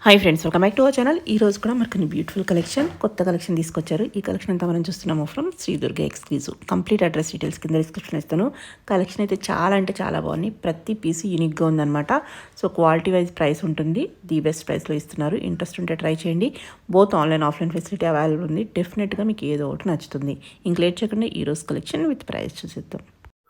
Hi friends, welcome back to our channel. ఈ రోజు కూడా మనకు బ్యూటిఫుల్ కలెక్షన్, కొత్త కలెక్షన్ తీసుకొచ్చారు. ఈ కలెక్షన్ అంతా మనం చూస్తున్నాము from Shri Durga exclusive. Complete address details కింద డిస్క్రిప్షన్ ఇస్తాను. కలెక్షన్ అయితే చాలా అంటే చాలా బాగుంది. ప్రతి పీస్ యూనిక్గా ఉందన్నమాట. సో క్వాలిటీ వైజ్ ప్రైస్ ఉంటుంది, ది బెస్ట్ ప్రైస్లో ఇస్తున్నారు. ఇంట్రెస్ట్ ఉంటే ట్రై చేయండి. Both online offline facility available ఉంది. డెఫినెట్గా మీకు ఏదో ఒకటి నచ్చుతుంది. ఇంక లేట్ చేయకుండా ఈ రోజు కలెక్షన్ విత్ ప్రైస్ చూసిద్దాం.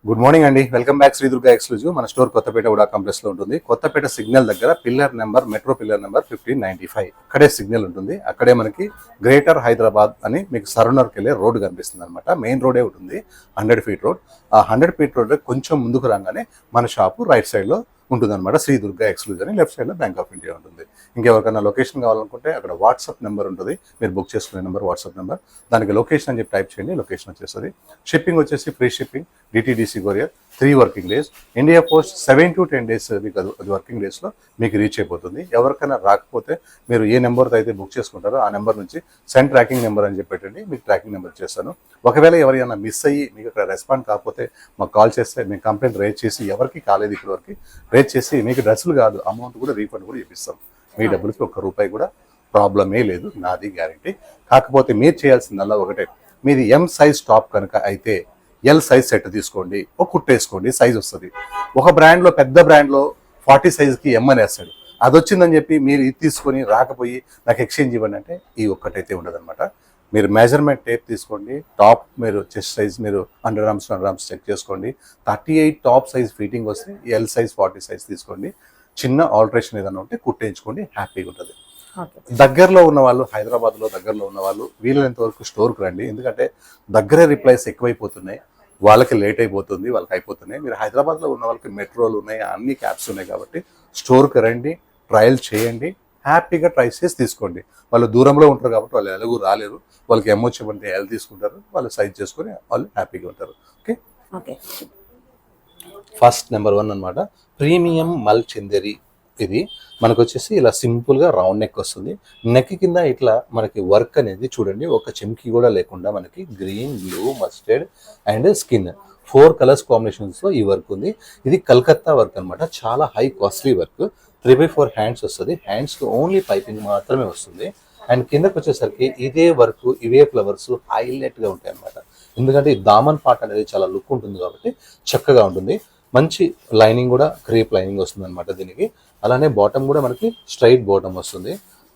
గుడ్ మార్నింగ్ అండి, welcome back Shri Durga exclusive. మన స్టోర్ కొత్తపేట ఉడా కాంప్లెక్స్ లో ఉంటుంది. కొత్తపేట సిగ్నల్ దగ్గర మెట్రో పిల్లర్ నెంబర్ 1595 అక్కడే సిగ్నల్ ఉంటుంది. అక్కడే మనకి గ్రేటర్ హైదరాబాద్ అని మీకు సరౌండర్కి వెళ్ళే రోడ్ కనిపిస్తుంది అనమాట. మెయిన్ రోడే ఉంటుంది, 100 ఫీట్ రోడ్. ఆ 100 ఫీట్ రోడ్ కొంచెం ముందుకు రాగానే మన షాపు రైట్ సైడ్ లో ఉంటుంది అనమాట. శ్రీ దుర్గా ఎక్స్క్లూజివ్ అని లెఫ్ట్ సైడ్ లో బ్యాంక్ ఆఫ్ ఇండియా ఉంటుంది. ఇంకెవరికైనా లొకేషన్ కావాలనుకుంటే అక్కడ వాట్సాప్ నెంబర్ ఉంటుంది, మీరు బుక్ చేసుకునే నెంబర్ వాట్సాప్ నెంబర్. దానికి లొకేషన్ అని చెప్పి టైప్ చేయండి, లొకేషన్ వచ్చేస్తుంది. షిప్పింగ్ వచ్చేసి free shipping, DTDC courier, 3 working days. India post 7 to 10 days మీకు అది వర్కింగ్ డేస్లో మీకు రీచ్ అయిపోతుంది. ఎవరికైనా రాకపోతే మీరు ఏ నెంబర్తో అయితే బుక్ చేసుకుంటారో ఆ నెంబర్ నుంచి సెండ్ ట్రాకింగ్ నెంబర్ అని చెప్పి పెట్టండి, మీకు ట్రాకింగ్ నెంబర్ చేస్తాను. ఒకవేళ ఎవరైనా మిస్ అయ్యి మీకు అక్కడ రెస్పాండ్ కాకపోతే మాకు కాల్ చేస్తే మేము కంప్లైంట్ రేజ్ చేసి, ఎవరికి కాలేదు ఇప్పటి వరకు రేజ్ చేసి మీకు డ్రెస్సులు కాదు అమౌంట్ కూడా రీఫండ్ కూడా ఇప్పిస్తాం. మీ డబ్బులకి ₹1 కూడా ప్రాబ్లమే లేదు, నాది గ్యారంటీ. కాకపోతే మీరు చేయాల్సిందల్లా ఒకటే, మీది ఎం సైజ్ టాప్ కనుక అయితే ఎల్ సైజ్ సెట్ తీసుకోండి, ఒక కుట్టేసుకోండి, సైజ్ వస్తుంది. ఒక బ్రాండ్లో పెద్ద బ్రాండ్లో 40 సైజ్కి ఎం అని వేస్తాడు. అది వచ్చిందని చెప్పి మీరు ఇది తీసుకొని రాకపోయి నాకు ఎక్స్చేంజ్ ఇవ్వండి అంటే ఈ ఒక్కటైతే ఉండదన్నమాట. మీరు మెజర్మెంట్ టేప్ తీసుకోండి, టాప్ మీరు చెస్ట్ సైజ్ మీరు 100 grams చెక్ చేసుకోండి. 38 టాప్ సైజ్ ఫిట్టింగ్ వస్తే ఎల్ సైజ్ 40 సైజ్ తీసుకోండి. చిన్న ఆల్టరేషన్ ఏదైనా ఉంటే కుట్టించుకోండి, హ్యాపీగా ఉంటుంది. దగ్గరలో ఉన్న వాళ్ళు, హైదరాబాద్లో దగ్గరలో ఉన్న వాళ్ళు వీలైనంత వరకు స్టోర్కి రండి. ఎందుకంటే దగ్గరే రిప్లైస్ ఎక్కువైపోతున్నాయి, వాళ్ళకి లేట్ అయిపోతుంది, వాళ్ళకి అయిపోతున్నాయి. మీరు హైదరాబాద్లో ఉన్న వాళ్ళకి మెట్రోలు ఉన్నాయి, అన్ని క్యాబ్స్ ఉన్నాయి. కాబట్టి స్టోర్కి రండి, ట్రయల్ చేయండి, హ్యాపీగా ట్రై చేసి తీసుకోండి. వాళ్ళు దూరంలో ఉంటారు కాబట్టి వాళ్ళు ఎలాగూ రాలేరు. వాళ్ళకి ఎమ్మొచ్చేమంటే ఎల్ తీసుకుంటారు, వాళ్ళు సైజ్ చేసుకొని వాళ్ళు హ్యాపీగా ఉంటారు. ఓకే ఓకే, ఫస్ట్ నెంబర్ 1 అనమాట, ప్రీమియం మల్ చందేరి. ఇది మనకు వచ్చేసి ఇలా సింపుల్గా రౌండ్ నెక్ వస్తుంది. నెక్ కింద ఇట్లా మనకి వర్క్ అనేది చూడండి, ఒక చెమ్కి కూడా లేకుండా మనకి green, blue, mustard and skin 4 colours కాంబినేషన్స్లో ఈ వర్క్ ఉంది. ఇది కలకత్తా వర్క్ అనమాట, చాలా హై కాస్ట్లీ వర్క్. 3/4 హ్యాండ్స్ వస్తుంది. హ్యాండ్స్కి ఓన్లీ పైపింగ్ మాత్రమే వస్తుంది. అండ్ కిందకి వచ్చేసరికి ఇదే వర్క్, ఇవే ఫ్లవర్స్ హైలైట్గా ఉంటాయి అనమాట. ఎందుకంటే ఈ దామన్ పార్ట్ అనేది చాలా లుక్ ఉంటుంది కాబట్టి చక్కగా ఉంటుంది. మంచి లైనింగ్ కూడా క్రేప్ లైనింగ్ వస్తుంది అనమాట దీనికి. అలానే బాటమ్ కూడా మనకి స్ట్రైట్ బాటమ్ వస్తుంది.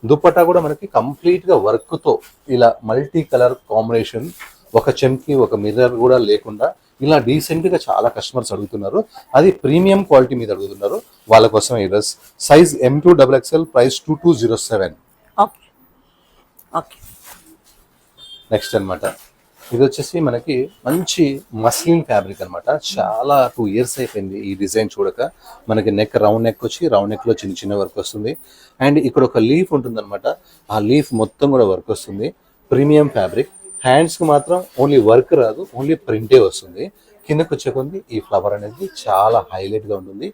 దుపట్టా కూడా మనకి కంప్లీట్గా వర్క్తో ఇలా మల్టీ కలర్ కాంబినేషన్, ఒక చెంకి ఒక మిర్రర్ కూడా లేకుండా ఇలా డీసెంట్గా చాలా కస్టమర్స్ అడుగుతున్నారు. అది ప్రీమియం క్వాలిటీ మీద అడుగుతున్నారు, వాళ్ళ కోసం ఈ dress. Size M2 XXL, price 2207. Next అనమాట, ఇది వచ్చేసి మనకి మంచి మస్లిన్ ఫ్యాబ్రిక్ అనమాట. చాలా 2 years అయిపోయింది ఈ డిజైన్ చూడక. మనకి నెక్ రౌండ్ నెక్ వచ్చి రౌండ్ నెక్లో చిన్న చిన్న వర్క్ వస్తుంది. అండ్ ఇక్కడ ఒక లీఫ్ ఉంటుంది అనమాట, ఆ లీఫ్ మొత్తం కూడా వర్క్ వస్తుంది. Premium fabric. హ్యాండ్స్కి మాత్రం ఓన్లీ వర్క్ రాదు, ఓన్లీ ప్రింటే వస్తుంది. కిందకి వచ్చే కొద్ది ఈ ఫ్లవర్ అనేది చాలా హైలైట్గా ఉంటుంది.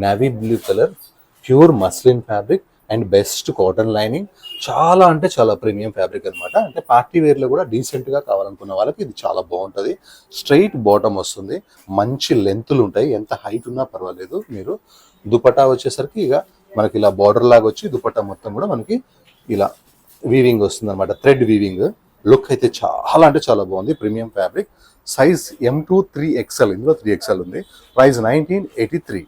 Navy blue colour, pure muslin fabric and best cotton lining. చాలా అంటే చాలా ప్రీమియం ఫ్యాబ్రిక్ అనమాట. అంటే పార్టీ వేర్లో కూడా డీసెంట్గా కావాలనుకున్న వాళ్ళకి ఇది చాలా బాగుంటుంది. స్ట్రైట్ బాటమ్ వస్తుంది, మంచి లెంత్లు ఉంటాయి, ఎంత హైట్ ఉన్నా పర్వాలేదు. మీరు దుపట్టా వచ్చేసరికి ఇక మనకి ఇలా బార్డర్ లాగా వచ్చి దుపట్టా మొత్తం కూడా మనకి ఇలా వీవింగ్ వస్తుంది అనమాట, థ్రెడ్ వీవింగ్. లుక్ అయితే చాలా అంటే చాలా బాగుంది. Premium fabric. Size M2 3XL, ఇందులో 3XL ఉంది. ప్రైస్ 1983.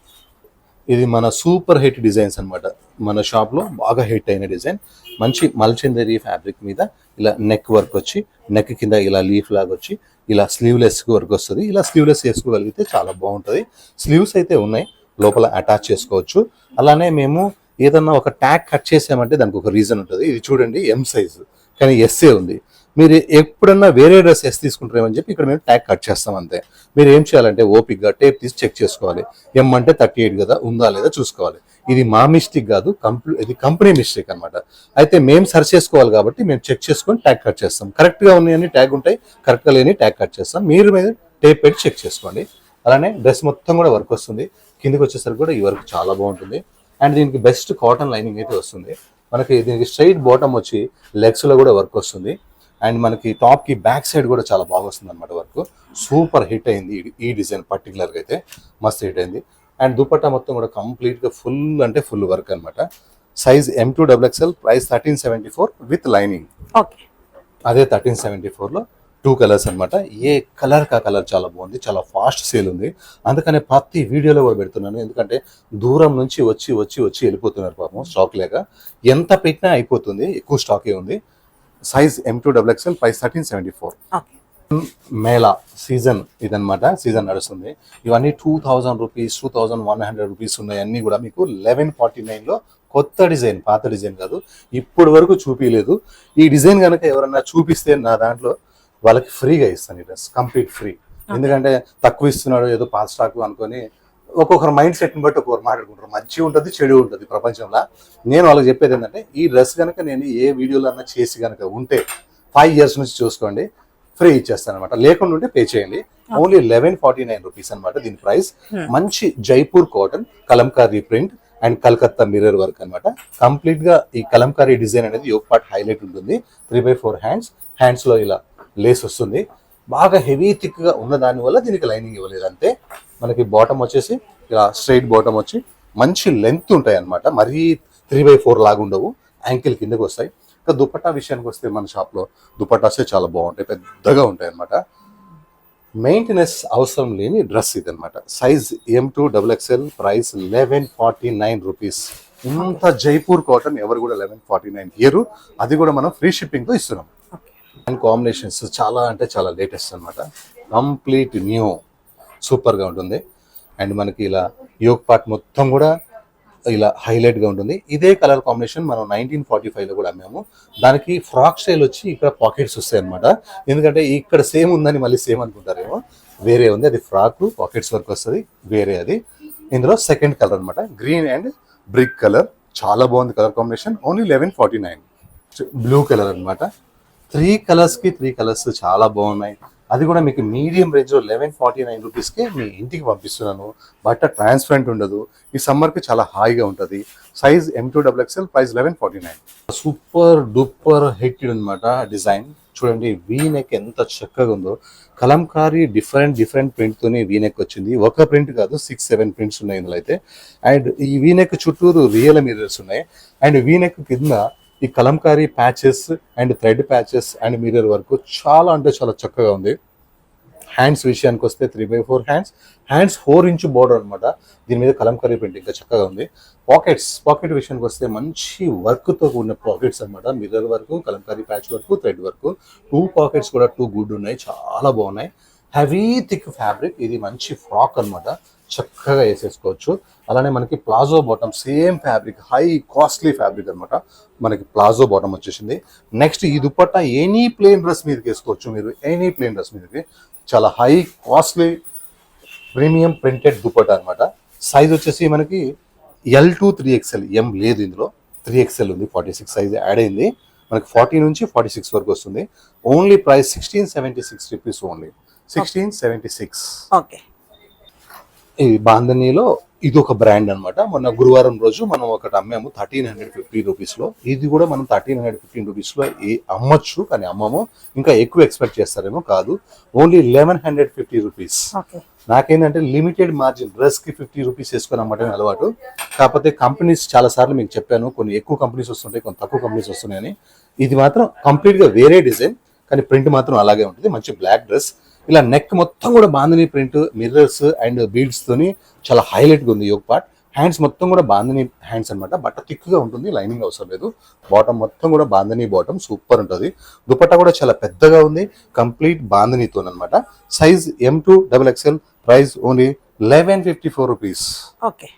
ఇది మన సూపర్ హిట్ డిజైన్స్ అనమాట, మన షాప్లో బాగా హిట్ అయిన డిజైన్. మంచి మల్చందరీ ఫ్యాబ్రిక్ మీద ఇలా నెక్ వర్క్ వచ్చి, నెక్ కింద ఇలా లీఫ్ లాగా వచ్చి ఇలా స్లీవ్లెస్ వర్క్ వస్తుంది. ఇలా స్లీవ్లెస్ చేసుకోగలిగితే చాలా బాగుంటుంది. స్లీవ్స్ అయితే ఉన్నాయి, లోపల అటాచ్ చేసుకోవచ్చు. అలానే మేము ఏదన్నా ఒక ట్యాగ్ కట్ చేసామంటే దానికి ఒక రీజన్ ఉంటుంది. ఇది చూడండి, M సైజు కానీ ఎస్ఏ ఉంది. మీరు ఎప్పుడన్నా వేరే డ్రెస్ ఎస్ తీసుకుంటారేమని చెప్పి ఇక్కడ మేము ట్యాగ్ కట్ చేస్తాం అంతే. మీరు ఏం చేయాలంటే ఓపిక్గా టేప్ తీసి చెక్ చేసుకోవాలి. M అంటే 38 కదా, ఉందా లేదా చూసుకోవాలి. ఇది మా మిస్టేక్ కాదు, ఇది కంపెనీ మిస్టేక్ అనమాట. అయితే మేము సర్చ్ చేసుకోవాలి కాబట్టి మేము చెక్ చేసుకొని ట్యాగ్ కట్ చేస్తాం. కరెక్ట్గా ఉన్నాయని ట్యాగ్ ఉంటాయి, కరెక్ట్గా లేని ట్యాగ్ కట్ చేస్తాం. మీరు మీద టేప్ పెట్టి చెక్ చేసుకోండి. అలానే డ్రెస్ మొత్తం కూడా వర్క్ వస్తుంది. కిందకి వచ్చేసరికి కూడా ఈ వర్క్ చాలా బాగుంటుంది. అండ్ దీనికి బెస్ట్ కాటన్ లైనింగ్ అయితే వస్తుంది. మనకి దీనికి స్ట్రైట్ బాటమ్ వచ్చి లెగ్స్లో కూడా వర్క్ వస్తుంది. అండ్ మనకి టాప్కి బ్యాక్ సైడ్ కూడా చాలా బాగా వస్తుంది అనమాట వర్క్. సూపర్ హిట్ అయింది ఈ డిజైన్ పర్టికులర్గా అయితే, మస్త్ హిట్ అయింది. అండ్ దుపట్టా మొత్తం కూడా కంప్లీట్గా ఫుల్ అంటే ఫుల్ వర్క్ అనమాట. Size M2XXL, price 1374 with lining. Okay. అదే 1374లో 2 కలర్స్ అనమాట. ఏ కలర్ కా కలర్ చాలా బాగుంది, చాలా ఫాస్ట్ సేల్ ఉంది. అందుకనే ప్రతి వీడియోలో కూడా పెడుతున్నాను, ఎందుకంటే దూరం నుంచి వచ్చి వచ్చి వచ్చి వెళ్ళిపోతున్నారు పాపం, స్టాక్ లేక. ఎంత పెట్టినా అయిపోతుంది, ఎక్కువ స్టాకే ఉంది. Size M2XXL, price 1374. Okay. Mela season ఇదనమాట, సీజన్ నడుస్తుంది. ఇవన్నీ 2000 రూపీస్, 2100 రూపీస్ ఉన్నాయి. అన్నీ కూడా మీకు 1149లో కొత్త డిజైన్, పాత డిజైన్ కాదు, ఇప్పటి వరకు చూపించలేదు. ఈ డిజైన్ కనుక ఎవరన్నా చూపిస్తే నా దాంట్లో వాళ్ళకి ఫ్రీగా ఇస్తాను ఈ డ్రెస్, కంప్లీట్ ఫ్రీ. ఎందుకంటే తక్కువ ఇస్తున్నాడు ఏదో పాత స్టాక్ అనుకొని ఒక్కొక్కరు మైండ్ సెట్ని బట్టి ఒక్కొక్కరు మాట్లాడుకుంటారు. మంచి ఉంటుంది, చెడు ఉంటుంది ప్రపంచంలో. నేను వాళ్ళకి చెప్పేది ఏంటంటే, ఈ డ్రెస్ కనుక నేను ఏ వీడియోలో అన్నా చేసి కనుక ఉంటే 5 years నుంచి చూసుకోండి, ఫ్రీ ఇచ్చేస్తాను అనమాట. లేకుండా ఉంటే పే చేయండి. ఓన్లీ 1149 రూపీస్ అనమాట దీని ప్రైస్. మంచి Jaipur cotton, Kalamkari print and Calcutta mirror work అనమాట. కంప్లీట్ గా ఈ కలంకారీ డిజైన్ అనేది యోక్ పార్ట్ హైలైట్ ఉంటుంది. 3/4 హ్యాండ్స్ లో ఇలా లేస్ వస్తుంది. బాగా హెవీ థిక్ గా ఉన్న దాని వల్ల దీనికి లైనింగ్ ఇవ్వలేదు అంతే. మనకి బాటమ్ వచ్చేసి ఇలా స్ట్రైట్ బాటమ్ వచ్చి మంచి లెంత్ ఉంటాయి అనమాట. మరీ 3/4 లాగా ఉండవు, యాంకిల్ కిందకి వస్తాయి. ఇంకా దుపట్టా విషయానికి వస్తే మన షాప్లో దుపట్టాసే చాలా బాగుంటాయి, పెద్దగా ఉంటాయి అనమాట. మెయింటెనెన్స్ అవసరం లేని డ్రెస్ ఇది అనమాట. Size M2XXL, price 1149 rupees. ఇంత జైపూర్ కాటన్ ఎవరు కూడా 1149 ఇయర్, అది కూడా మనం ఫ్రీ షిప్పింగ్తో ఇస్తున్నాం. అండ్ కాంబినేషన్స్ చాలా అంటే చాలా లేటెస్ట్ అనమాట, కంప్లీట్ న్యూ, సూపర్గా ఉంటుంది. అండ్ మనకి ఇలా యోక్ పార్ట్ మొత్తం కూడా ఇలా హైలైట్గా ఉంటుంది. ఇదే కలర్ కాంబినేషన్ మనం 1945లో కూడా అమ్మాము. దానికి ఫ్రాక్ స్టైల్ వచ్చి ఇక్కడ పాకెట్స్ వస్తాయి అనమాట. ఎందుకంటే ఇక్కడ సేమ్ ఉందని మళ్ళీ సేమ్ అనుకుంటారేమో, వేరే ఉంది. అది ఫ్రాక్ పాకెట్స్ వరకు వస్తుంది, వేరే అది. ఇందులో సెకండ్ కలర్ అనమాట, గ్రీన్ అండ్ బ్రిక్ కలర్. చాలా బాగుంది colour combination. Only 1149. Blue colour అనమాట. 3 కలర్స్ చాలా బాగున్నాయి. అది కూడా మీకు మీడియం రేంజ్లో 1149 రూపీస్కే మీ ఇంటికి పంపిస్తున్నాను. బట్ట ట్రాన్స్పరెంట్ ఉండదు, ఈ సమ్మర్కి చాలా హాయిగా ఉంటుంది. Size M2XXL, price 1149. Super duper hit అనమాట డిజైన్. చూడండి వీ నెక్ ఎంత చక్కగా ఉందో. కలంకారీ డిఫరెంట్ ప్రింట్తోనే వీ నెక్ వచ్చింది. ఒక ప్రింట్ కాదు, 6-7 ప్రింట్స్ ఉన్నాయి ఇందులో అయితే. అండ్ ఈ వీ నెక్ చుట్టూరు రియల్ మిర్రర్స్ ఉన్నాయి. అండ్ వీ నెక్ కింద ఈ Kalamkari patches and thread patches and mirror work చాలా అంటే చాలా చక్కగా ఉంది. హ్యాండ్స్ విషయానికి వస్తే 3/4 హ్యాండ్స్ 4 ఇంచ్ బోర్డర్ అనమాట. దీని మీద కలంకారీ ప్రింట్ ఇంకా చక్కగా ఉంది. పాకెట్ విషయానికి వస్తే మంచి వర్క్తో కూడిన పాకెట్స్ అనమాట. Mirror work, Kalamkari patch work, thread work. 2 pockets కూడా 2 గుడ్ ఉన్నాయి, చాలా బాగున్నాయి. Heavy thick fabric. ఇది మంచి ఫ్రాక్ అనమాట, చక్కగా వేసేసుకోవచ్చు. అలానే మనకి palazzo bottom, same fabric, high costly fabric అనమాట. మనకి ప్లాజో బాటమ్ వచ్చేసింది. నెక్స్ట్ ఈ దుపట్టా ఎనీ ప్లెయిన్ డ్రెస్ మీదకి వేసుకోవచ్చు మీరు, ఎనీ ప్లెయిన్ డ్రెస్ మీదకి. చాలా high costly premium printed dupatta అనమాట. సైజ్ వచ్చేసి మనకి L2 3XL, M లేదు ఇందులో, 3XL ఉంది. 46 సైజ్ యాడ్ అయింది. మనకి 40 నుంచి 46 వరకు వస్తుంది. Only price 1676 rupees, only 1676. Okay. ఈ బాంధనీలో ఇది ఒక బ్రాండ్ అనమాట. మొన్న గురువారం రోజు మనం ఒకటి అమ్మాము 1350 రూపీస్లో. ఇది కూడా మనం 1315 రూపీస్లో అమ్మొచ్చు, కానీ అమ్మము. ఇంకా ఎక్కువ ఎక్స్పెక్ట్ చేస్తారేమో, కాదు. Only 1150 rupees. నాకేంటంటే లిమిటెడ్ మార్జిన్, డ్రెస్కి 50 రూపీస్ వేసుకొని అమ్మటమే అలవాటు. కాకపోతే కంపెనీస్ చాలా సార్లు మీకు చెప్పాను, కొన్ని ఎక్కువ కంపెనీస్ వస్తుంటాయి, కొన్ని తక్కువ కంపెనీస్ వస్తున్నాయని. ఇది మాత్రం కంప్లీట్గా వేరే డిజైన్, కానీ ప్రింట్ మాత్రం అలాగే ఉంటుంది. మంచి బ్లాక్ డ్రెస్. ఇలా నెక్ మొత్తం కూడా bandhani print, mirrors and beads తోని చాలా హైలైట్ గా ఉంది యోక్ పార్ట్. హ్యాండ్స్ మొత్తం కూడా బాంధనీ హ్యాండ్స్ అనమాట. బట్ట థిక్ గా ఉంటుంది, లైనింగ్ అవసరం లేదు. బాటమ్ మొత్తం కూడా బాంధనీ బాటమ్, సూపర్ ఉంటుంది. దుపట్టా కూడా చాలా పెద్దగా ఉంది, కంప్లీట్ బాంధనీతో అనమాట. Size M2XXL, price only 1154 rupees. Okay.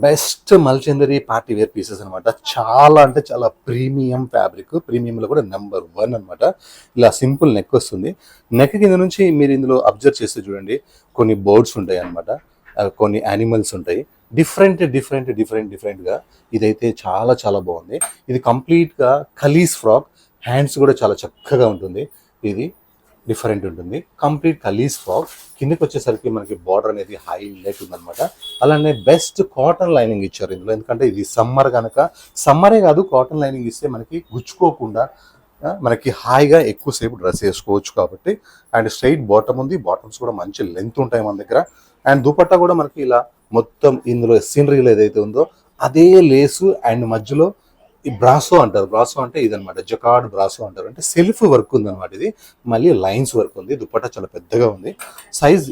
Best మల్చందరీ పార్టీ వేర్ పీసెస్ అనమాట. చాలా అంటే చాలా ప్రీమియం ఫ్యాబ్రిక్, ప్రీమియంలో కూడా నెంబర్ 1 అనమాట. ఇలా సింపుల్ నెక్ వస్తుంది. నెక్ కింద నుంచి మీరు ఇందులో అబ్జర్వ్ చేస్తే చూడండి, కొన్ని బర్డ్స్ ఉంటాయి అనమాట, కొన్ని యానిమల్స్ ఉంటాయి. డిఫరెంట్గా ఇదైతే చాలా చాలా బాగుంది. ఇది కంప్లీట్గా కలీస్ ఫ్రాక్. హ్యాండ్స్ కూడా చాలా చక్కగా ఉంటుంది. ఇది డిఫరెంట్ ఉంటుంది, కంప్లీట్ కలీస్ ఫ్రాక్. కిందకి వచ్చేసరికి మనకి బార్డర్ అనేది హైలైట్ ఉందన్నమాట. అలానే బెస్ట్ కాటన్ లైనింగ్ ఇచ్చారు ఇందులో. ఎందుకంటే ఇది సమ్మర్ కనుక, సమ్మరే కాదు, కాటన్ లైనింగ్ ఇస్తే మనకి గుచ్చుకోకుండా మనకి హాయిగా ఎక్కువసేపు డ్రెస్ వేసుకోవచ్చు కాబట్టి. అండ్ స్ట్రైట్ బాటమ్ ఉంది, బాటమ్స్ కూడా మంచి లెంత్ ఉంటాయి మన దగ్గర. అండ్ దుపట్టా కూడా మనకి ఇలా మొత్తం ఇందులో సీనరీలో ఏదైతే ఉందో అదే లేసు అండ్ మధ్యలో ఈ బ్రాసో అంటారు. బ్రాసో అంటే ఇదనమాట, జకార్డ్ బ్రాసో అంటారు. అంటే సెల్ఫ్ వర్క్ ఉంది అనమాట. ఇది మళ్ళీ లైన్స్ వర్క్ ఉంది. దుపట్టా చాలా పెద్దగా ఉంది. Size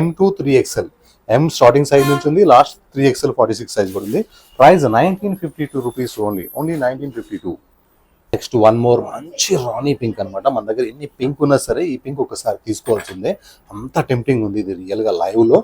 M to 3XL, M starting size నుంచి ఉంది, లాస్ట్ 3XL 46 సైజ్ కూడా ఉంది. Price 1952 rupees only 1952. Next one more మంచి రాణి పింక్ అనమాట. మన దగ్గర ఎన్ని పింక్ ఉన్నా సరే ఈ పింక్ ఒకసారి తీసుకోవాల్సిందే, అంత టెంప్టింగ్ ఉంది ఇది రియల్గా లైవ్లో.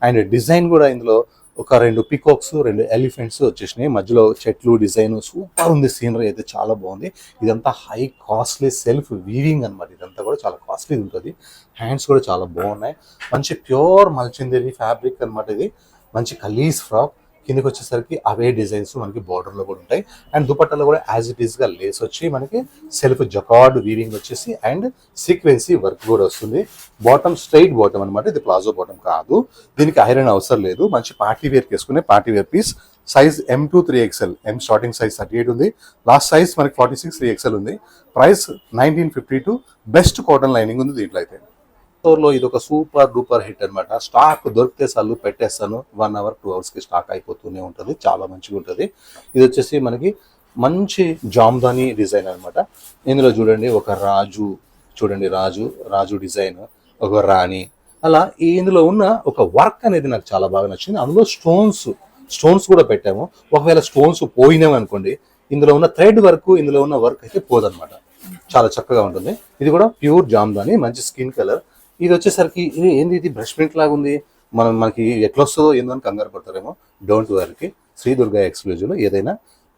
అండ్ డిజైన్ కూడా ఇందులో ఒక 2 పికాక్స్ 2 ఎలిఫెంట్స్ వచ్చేసినాయి, మధ్యలో చెట్లు డిజైన్ సూపర్ ఉంది. సీనరీ అయితే చాలా బాగుంది. ఇదంతా హై కాస్ట్లీ సెల్ఫ్ వీవింగ్ అనమాట. ఇదంతా కూడా చాలా కాస్ట్లీ ఉంటుంది. హ్యాండ్స్ కూడా చాలా బాగున్నాయి. మంచి ప్యూర్ మల్చిందేరి ఫ్యాబ్రిక్ అనమాట. ఇది మంచి కలీస్ ఫ్రాక్. కిందకి వచ్చేసరికి అవే డిజైన్స్ మనకి బార్డర్లో కూడా ఉంటాయి. అండ్ దుపట్టాలో కూడా యాజ్ ఇట్ ఈస్గా లేస్ వచ్చి మనకి సెల్ఫ్ జకార్డ్ వీవింగ్ వచ్చేసి అండ్ సీక్వెన్సీ వర్క్ కూడా వస్తుంది. బాటమ్ స్ట్రైట్ బాటమ్ అనమాట. ఇది ప్లాజో బాటమ్ కాదు, దీనికి ఐరన్ అవసరం లేదు. మంచి పార్టీ వేర్ వేసుకునే party wear piece. Size M to 3XL, M starting size 38 ఉంది, లాస్ట్ సైజ్ మనకి 46 3XL ఉంది. ప్రైస్ 1952. బెస్ట్ కాటన్ లైనింగ్ ఉంది దీంట్లో అయితే. స్టోర్లో ఇది ఒక సూపర్ డూపర్ హిట్ అనమాట. స్టాక్ దొరికితే చాలు పెట్టేస్తాను, 1 hour 2 hours స్టాక్ అయిపోతూనే ఉంటుంది. చాలా మంచిగా ఉంటుంది. ఇది వచ్చేసి మనకి మంచి జామ్దాని డిజైన్ అనమాట. ఇందులో చూడండి ఒక రాజు, చూడండి రాజు డిజైన్, ఒక రాణి, అలా ఇందులో ఉన్న ఒక వర్క్ అనేది నాకు చాలా బాగా నచ్చింది. అందులో స్టోన్స్ కూడా పెట్టాము. ఒకవేళ స్టోన్స్ పోయినామనుకోండి, ఇందులో ఉన్న థ్రెడ్ వర్క్, ఇందులో ఉన్న వర్క్ అయితే పోదనమాట. చాలా చక్కగా ఉంటుంది. ఇది కూడా ప్యూర్ జామ్దాని, మంచి స్కిన్ కలర్. ఇది వచ్చేసరికి ఇది బ్రష్ ప్రింట్ లాగా ఉంది. మనకి ఎట్లా వస్తుందో ఏందో అని కంగారు పడతారేమో. డోంట్ వరీకి, శ్రీ దుర్గా ఎక్స్క్లూజివ్లో ఏదైనా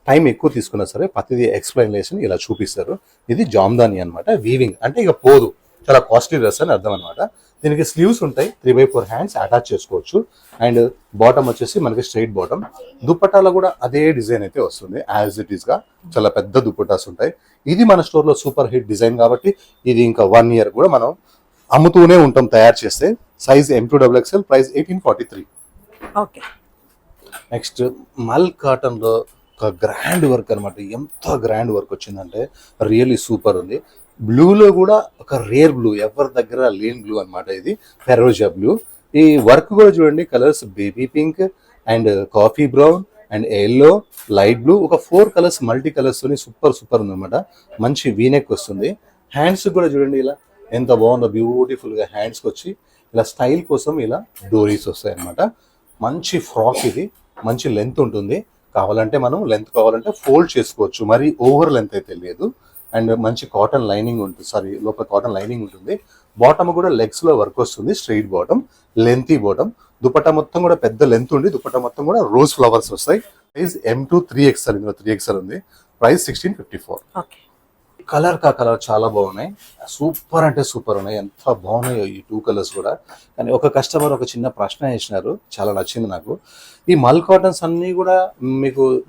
టైం ఎక్కువ తీసుకున్నా సరే ప్రతిదీ ఎక్స్ప్లెనేషన్ ఇలా చూపిస్తారు. ఇది జామ్దాని అనమాట. వీవింగ్ అంటే ఇక పోదు, చాలా కాస్ట్లీ డ్రెస్ అని అర్థం అనమాట. దీనికి స్లీవ్స్ ఉంటాయి, 3/4 హ్యాండ్స్ అటాచ్ చేసుకోవచ్చు. అండ్ బాటమ్ వచ్చేసి మనకి స్ట్రైట్ బాటమ్. దుపట్టాలో కూడా అదే డిజైన్ అయితే వస్తుంది యాజ్ ఇట్ ఈస్ గా. చాలా పెద్ద దుపట్టాస్ ఉంటాయి. ఇది మన స్టోర్లో సూపర్ హిట్ డిజైన్ కాబట్టి ఇది ఇంకా 1 year కూడా మనం అమ్ముతూనే ఉంటాం తయారు చేస్తే. Size M to XXL, price 1843. Okay. Next మల్ కాటన్లో ఒక గ్రాండ్ వర్క్ అనమాట. ఎంత గ్రాండ్ వర్క్ వచ్చిందంటే రియల్లీ సూపర్ ఉంది. బ్లూలో కూడా ఒక రేర్ బ్లూ, ఎవరి దగ్గర లేని బ్లూ అనమాట. ఇది ఫెరోజా బ్లూ. ఈ వర్క్ కూడా చూడండి, colours baby pink and coffee brown and yellow, light blue, ఒక 4 కలర్స్ మల్టీ కలర్స్ తోని సూపర్ ఉంది అనమాట. మంచి వీనెక్ వస్తుంది. హ్యాండ్స్ కూడా చూడండి ఇలా ఎంత బాగుందో, బ్యూటిఫుల్ గా హ్యాండ్స్కి వచ్చి ఇలా స్టైల్ కోసం ఇలా డోరీస్ వస్తాయి అనమాట. మంచి ఫ్రాక్ ఇది, మంచి లెంత్ ఉంటుంది. కావాలంటే మనం లెంత్ కావాలంటే ఫోల్డ్ చేసుకోవచ్చు, మరి ఓవర్ లెంత్ అయితే లేదు. అండ్ మంచి కాటన్ లైనింగ్ ఉంటుంది, లోపల కాటన్ లైనింగ్ ఉంటుంది. బాటమ్ కూడా లెగ్స్ లో వర్క్ వస్తుంది, straight bottom, lengthy bottom. Dupatta మొత్తం కూడా పెద్ద లెంత్ ఉంది. దుపట్టా మొత్తం కూడా రోజ్ ఫ్లవర్స్ వస్తాయి. సైజ్ M to 3XL, ఇందులో 3XL ఉంది. ప్రైస్ 1654. కలర్ చాలా బాగున్నాయి. సూపర్ అంటే సూపర్ ఉన్నాయి. ఎంత బాగున్నాయో ఈ 2 కలర్స్ కూడా. కానీ ఒక కస్టమర్ ఒక చిన్న ప్రశ్న వేసినారు, చాలా నచ్చింది నాకు. ఈ మల్ కాటన్స్ అన్ని కూడా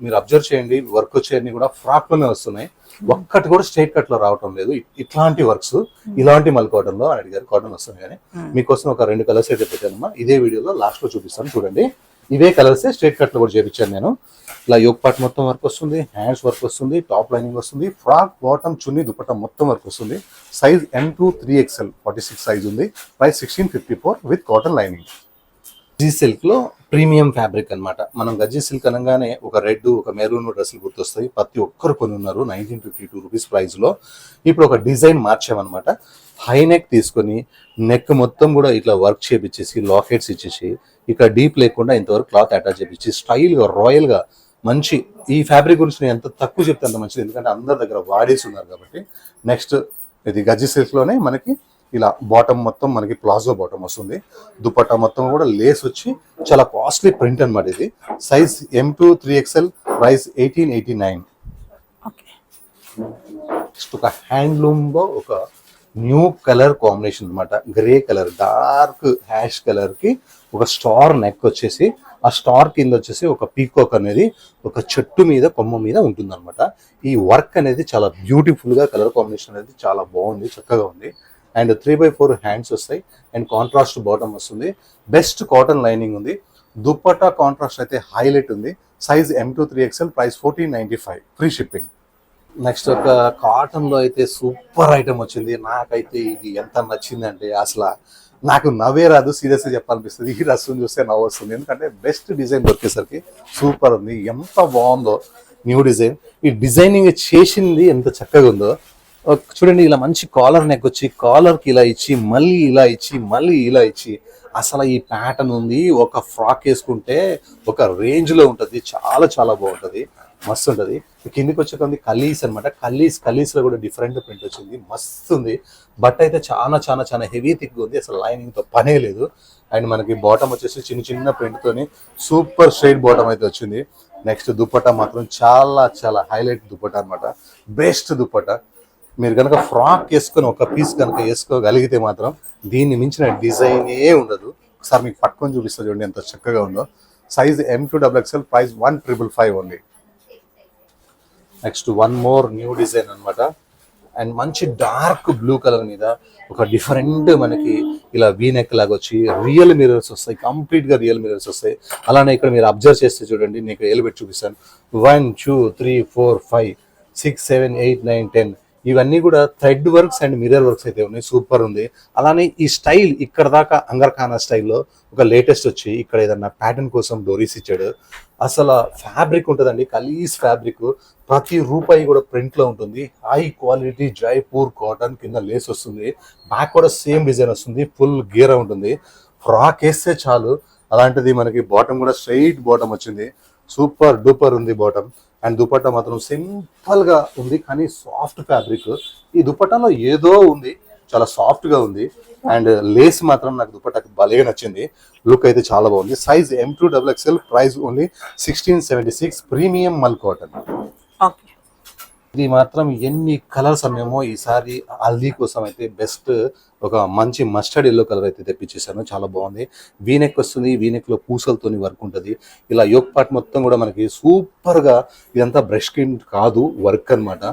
మీరు అబ్జర్వ్ చేయండి, వర్క్ వచ్చేవన్నీ కూడా ఫ్రాక్ లోనే వస్తున్నాయి. ఒక్కటి కూడా స్ట్రైట్ కట్ లో రావటం లేదు. ఇట్లాంటి వర్క్స్ ఇలాంటి మల్ కాటన్ లో అని అడిగారు. కాటన్ వస్తున్నాయి కానీ మీకోసం ఒక 2 కలర్స్ అయితే పెట్టానమ్మా. ఇదే వీడియోలో లాస్ట్ లో చూపిస్తాను చూడండి. ఇవే కలర్స్ స్ట్రైట్ కట్ లో కూడా చేపించాను నేను. ఇలా యోక్ పార్ట్ మొత్తం వర్క్ వస్తుంది, హ్యాండ్స్ వర్క్ వస్తుంది, టాప్ లైనింగ్ వస్తుంది, ఫ్రాక్ బాటమ్ చున్నీ దుపట్టా మొత్తం వర్క్ వస్తుంది. Size M to 3XL 46 size ఉంది. Price 1654 with cotton lining. Gajji silk లో ప్రీమియం ఫ్యాబ్రిక్ అన్నమాట. మనం గజ్జీ సిల్క్ అనగానే ఒక రెడ్, ఒక మెరూన్ డ్రెస్సులు గుర్తొస్తాయి. ప్రతి ఒక్కరు కొని ఉన్నారు 1952 రూపీస్ ప్రైస్ లో. ఇప్పుడు ఒక డిజైన్ మార్చామన్నమాట. హై నెక్ తీసుకొని నెక్ మొత్తం కూడా ఇట్లా వర్క్ చేపించేసి, లాకెట్స్ ఇచ్చేసి, ఇక్కడ డీప్ లేకుండా ఇంతవరకు క్లాత్ అటాచ్ చేపించి స్టైల్ గా రాయల్ గా మంచి. ఈ ఫ్యాబ్రిక్ గురించి నేను ఎంత తక్కువ చెప్తే అంత మంచిది, ఎందుకంటే అందరి దగ్గర వాడేసి ఉన్నారు కాబట్టి. నెక్స్ట్ ఇది గజ్జీ సిల్క్ లోనే మనకి ఇలా బాటమ్ మొత్తం మనకి ప్లాజో బాటమ్ వస్తుంది. దుపట్టా మొత్తం కూడా లేస్ వచ్చి చాలా కాస్ట్లీ ప్రింట్ అనమాట. ఇది size M to 3XL, price 1889. Next ఒక హ్యాండ్లూమ్ లో ఒక న్యూ కలర్ కాంబినేషన్ అనమాట. Grey colour, dark ash colour కి ఒక స్టార్ నెక్ వచ్చేసి, ఆ స్టార్ కింద వచ్చేసి ఒక పీకాక్ అనేది ఒక చెట్టు మీద కొమ్మ మీద ఉంటుంది అనమాట. ఈ వర్క్ అనేది చాలా బ్యూటిఫుల్ గా, కలర్ కాంబినేషన్ అనేది చాలా బాగుంది, చక్కగా ఉంది. అండ్ 3/4 హ్యాండ్స్ వస్తాయి అండ్ కాంట్రాస్ట్ బాటమ్ వస్తుంది. బెస్ట్ కాటన్ లైనింగ్ ఉంది. దుపట్టా కాంట్రాస్ట్ అయితే హైలైట్ ఉంది. Size M to 3XL, price 1495, free shipping. Next ఒక కాటన్ లో అయితే సూపర్ ఐటమ్ వచ్చింది. నాకైతే ఇది ఎంత నచ్చిందంటే అసలు నాకు నవ్వే రాదు, సీరియస్గా చెప్పాలనిపిస్తుంది. ఈ డ్రెస్సును చూస్తే నవ్వు వస్తుంది, ఎందుకంటే బెస్ట్ డిజైన్ దొరికేసరికి సూపర్ ఉంది. ఎంత బాగుందో న్యూ డిజైన్. ఈ డిజైనింగ్ చేసింది ఎంత చక్కగా ఉందో చూడండి. ఇలా మంచి కాలర్ నెక్ వచ్చి కాలర్కి ఇలా ఇచ్చి మళ్ళీ ఇలా ఇచ్చి మళ్ళీ ఇలా ఇచ్చి అసలు ఈ ప్యాటర్న్ ఉంది. ఒక ఫ్రాక్ వేసుకుంటే ఒక రేంజ్లో ఉంటుంది, చాలా చాలా బాగుంటుంది, మస్తు ఉంటుంది. కిందికి వచ్చేది కలీస్ అనమాట. కలీస్లో కూడా డిఫరెంట్ ప్రింట్ వచ్చింది, మస్తు ఉంది. బట్ అయితే చాలా చాలా చాలా హెవీ థిక్గా ఉంది, అసలు లైనింగ్తో పనే లేదు. అండ్ మనకి బాటమ్ వచ్చేసి చిన్న చిన్న ప్రింట్తోని సూపర్ స్ట్రైట్ బాటమ్ అయితే వచ్చింది. నెక్స్ట్ దుపట్టా మాత్రం చాలా చాలా హైలైట్ దుపట్టా అనమాట, బెస్ట్ దుపట్టా. మీరు కనుక ఫ్రాక్ వేసుకొని ఒక పీస్ కనుక వేసుకోగలిగితే మాత్రం దీన్ని మించిన డిజైనే ఉండదు. ఒకసారి మీకు పట్టుకొని చూపిస్తా చూడండి ఎంత చక్కగా ఉందో. Size M2XXL, price 1555 only. Next one more new design అనమాట. అండ్ మంచి డార్క్ బ్లూ కలర్ మీద ఒక డిఫరెంట్ మనకి ఇలా వీనెక్ లాగా వచ్చి రియల్ మిరర్స్ వస్తాయి, కంప్లీట్ గా రియల్ మిరర్స్ వస్తాయి. అలానే ఇక్కడ మీరు అబ్జర్వ్ చేస్తే చూడండి, నీకు ఏలు పెట్టి చూపిస్తాను. 1 2 3 4 5 6 7 8 9 10 ఇవన్నీ కూడా thread works and mirror works అయితే ఉన్నాయి, సూపర్ ఉంది. అలానే ఈ స్టైల్ ఇక్కడ దాకా అంగర్ఖానా స్టైల్లో ఒక లేటెస్ట్ వచ్చి ఇక్కడ ఏదన్నా ప్యాటర్న్ కోసం డోరీస్ ఇచ్చాడు. అసలు ఫ్యాబ్రిక్ ఉంటుందండి, కలీస్ ఫ్యాబ్రిక్, ప్రతి రూపాయి కూడా ప్రింట్ లో ఉంటుంది. హై క్వాలిటీ జైపూర్ కాటన్, కింద లేస్ వస్తుంది, బ్యాక్ కూడా సేమ్ డిజైన్ వస్తుంది, ఫుల్ గీర ఉంటుంది. ఫ్రాక్ వేస్తే చాలు. అలాంటిది మనకి బాటమ్ కూడా స్ట్రైట్ బాటమ్ వచ్చింది, సూపర్ డూపర్ ఉంది బాటమ్. అండ్ దుపట్టా మాత్రం సింపుల్ గా ఉంది కానీ సాఫ్ట్ ఫ్యాబ్రిక్. ఈ దుపట్టాలో ఏదో ఉంది, చాలా సాఫ్ట్ గా ఉంది. అండ్ లేస్ మాత్రం నాకు దుపట్టాకి భలేగా నచ్చింది, లుక్ అయితే చాలా బాగుంది. Size M2XXL, price only 1676, premium మల్ కాటన్. ఇది మాత్రం ఎన్ని కలర్స్ అమ్మేమో ఈసారి హల్దీ కోసం అయితే బెస్ట్ ఒక మంచి మస్టర్డ్ ఎల్లో కలర్ అయితే తెప్పించేసాను, చాలా బాగుంది. వీనెక్ వస్తుంది, వీనెక్ లో పూసలతోని వర్క్ ఉంటుంది. ఇలా యోక్ పార్ట్ మొత్తం కూడా మనకి సూపర్ గా, ఇదంతా బ్రష్ స్కిన్ కాదు వర్క్ అన్నమాట,